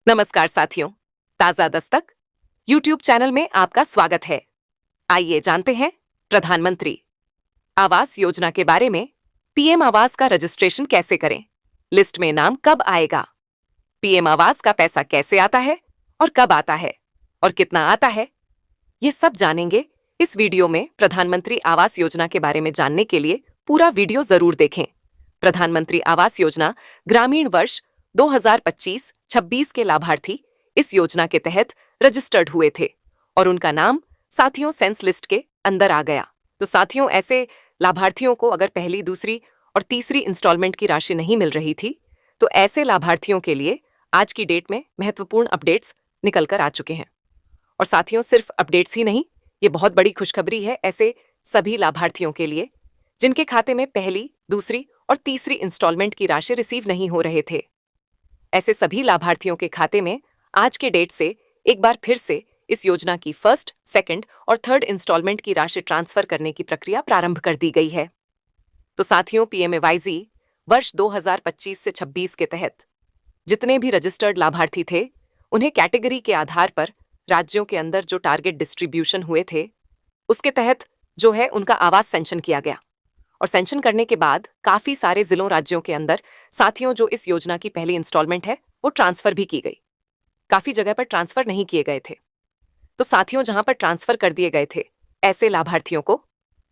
नमस्कार साथियों, ताजा दस्तक YouTube चैनल में आपका स्वागत है। आइए जानते हैं प्रधानमंत्री आवास योजना के बारे में। पीएम आवास का रजिस्ट्रेशन कैसे करें, लिस्ट में नाम कब आएगा, पीएम आवास का पैसा कैसे आता है और कब आता है और कितना आता है, ये सब जानेंगे इस वीडियो में। प्रधानमंत्री आवास योजना के बारे में जानने के लिए पूरा वीडियो जरूर देखें। प्रधानमंत्री आवास योजना ग्रामीण वर्ष 2025-26 के लाभार्थी इस योजना के तहत रजिस्टर्ड हुए थे और उनका नाम साथियों सेंस लिस्ट के अंदर आ गया। तो साथियों, ऐसे लाभार्थियों को अगर पहली, दूसरी और तीसरी इंस्टॉलमेंट की राशि नहीं मिल रही थी, तो ऐसे लाभार्थियों के लिए आज की डेट में महत्वपूर्ण अपडेट्स निकल कर आ चुके हैं। और साथियों, सिर्फ अपडेट्स ही नहीं, ये बहुत बड़ी खुशखबरी है ऐसे सभी लाभार्थियों के लिए जिनके खाते में पहली, दूसरी और तीसरी इंस्टॉलमेंट की राशि रिसीव नहीं हो रहे थे। ऐसे सभी लाभार्थियों के खाते में आज के डेट से एक बार फिर से इस योजना की फर्स्ट, सेकंड और थर्ड इंस्टॉलमेंट की राशि ट्रांसफर करने की प्रक्रिया प्रारंभ कर दी गई है। तो साथियों, पीएमएवाईजी वर्ष 2025 से 26 के तहत जितने भी रजिस्टर्ड लाभार्थी थे, उन्हें कैटेगरी के आधार पर राज्यों के अंदर जो टारगेट डिस्ट्रीब्यूशन हुए थे, उसके तहत जो है उनका आवास सैंक्शन किया गया। और सैंक्शन करने के बाद काफी सारे जिलों, राज्यों के अंदर साथियों जो इस योजना की पहली इंस्टॉलमेंट है वो ट्रांसफर भी की गई। काफी जगह पर ट्रांसफर नहीं किए गए थे। तो साथियों, जहां पर ट्रांसफर कर दिए गए थे, ऐसे लाभार्थियों को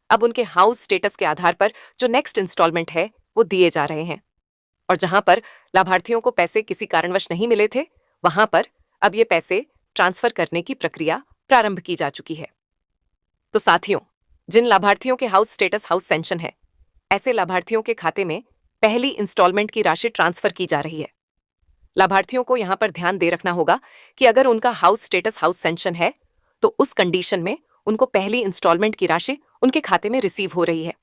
अब उनके हाउस स्टेटस के आधार पर जो नेक्स्ट इंस्टॉलमेंट है वो दिए जा रहे हैं। और जहां पर लाभार्थियों को पैसे किसी कारणवश नहीं मिले थे, वहां पर अब ये पैसे ट्रांसफर करने की प्रक्रिया प्रारंभ की जा चुकी है। तो साथियों, जिन लाभार्थियों के हाउस स्टेटस हाउस सैंक्शन है, ऐसे लाभार्थियों के खाते में पहली इंस्टॉलमेंट की राशि ट्रांसफर की जा रही है। लाभार्थियों को यहां पर ध्यान दे रखना होगा कि अगर उनका हाउस स्टेटस हाउस सैंक्शन है तो उस कंडीशन में उनको पहली इंस्टॉलमेंट की राशि उनके खाते में रिसीव हो रही है।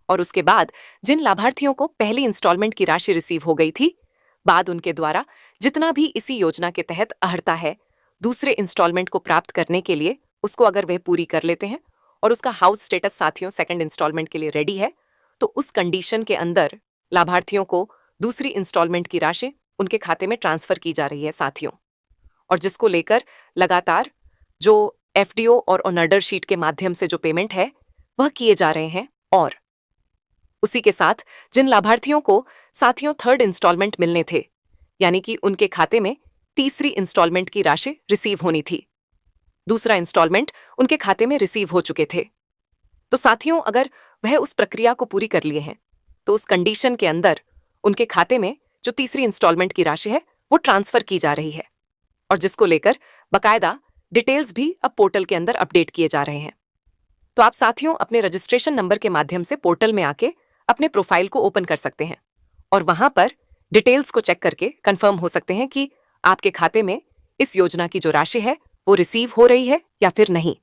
और उसके बाद जिन लाभार्थियों को पहली इंस्टॉलमेंट की राशि रिसीव हो गई थी, बाद उनके द्वारा जितना भी इसी योजना के तहत अहर्ता है दूसरे इंस्टॉलमेंट को प्राप्त करने के लिए, उसको अगर वह पूरी कर लेते हैं और उसका हाउस स्टेटस साथियों सेकंड इंस्टॉलमेंट के लिए रेडी है, तो उस कंडीशन के अंदर लाभार्थियों को दूसरी इंस्टॉलमेंट की राशि उनके खाते में ट्रांसफर की जा रही है साथियों। और जिसको लेकर लगातार जो एफडीओ और ऑनर्डर शीट के माध्यम से जो पेमेंट है वह किए जा रहे हैं। और उसी के साथ जिन लाभार्थियों को साथियों थर्ड इंस्टॉलमेंट मिलने थे, यानी कि उनके खाते में तीसरी इंस्टॉलमेंट की राशि रिसीव होनी थी, दूसरा इंस्टॉलमेंट उनके खाते में रिसीव हो चुके थे, तो साथियों अगर वह उस प्रक्रिया को पूरी कर लिए हैं तो उस कंडीशन के अंदर उनके खाते में जो तीसरी इंस्टॉलमेंट की राशि है वो ट्रांसफर की जा रही है। और जिसको लेकर बकायदा डिटेल्स भी अब पोर्टल के अंदर अपडेट किए जा रहे हैं। तो आप साथियों अपने रजिस्ट्रेशन नंबर के माध्यम से पोर्टल में आके अपने प्रोफाइल को ओपन कर सकते हैं और वहां पर डिटेल्स को चेक करके कंफर्म हो सकते हैं कि आपके खाते में इस योजना की जो राशि है वो रिसीव हो रही है या फिर नहीं।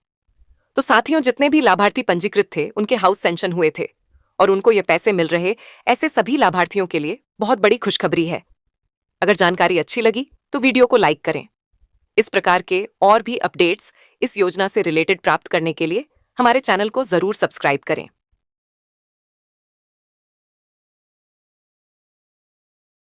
तो साथियों, जितने भी लाभार्थी पंजीकृत थे, उनके हाउस सैंक्शन हुए थे और उनको ये पैसे मिल रहे, ऐसे सभी लाभार्थियों के लिए बहुत बड़ी खुशखबरी है। अगर जानकारी अच्छी लगी तो वीडियो को लाइक करें। इस प्रकार के और भी अपडेट्स इस योजना से रिलेटेड प्राप्त करने के लिए हमारे चैनल को जरूर सब्सक्राइब करें।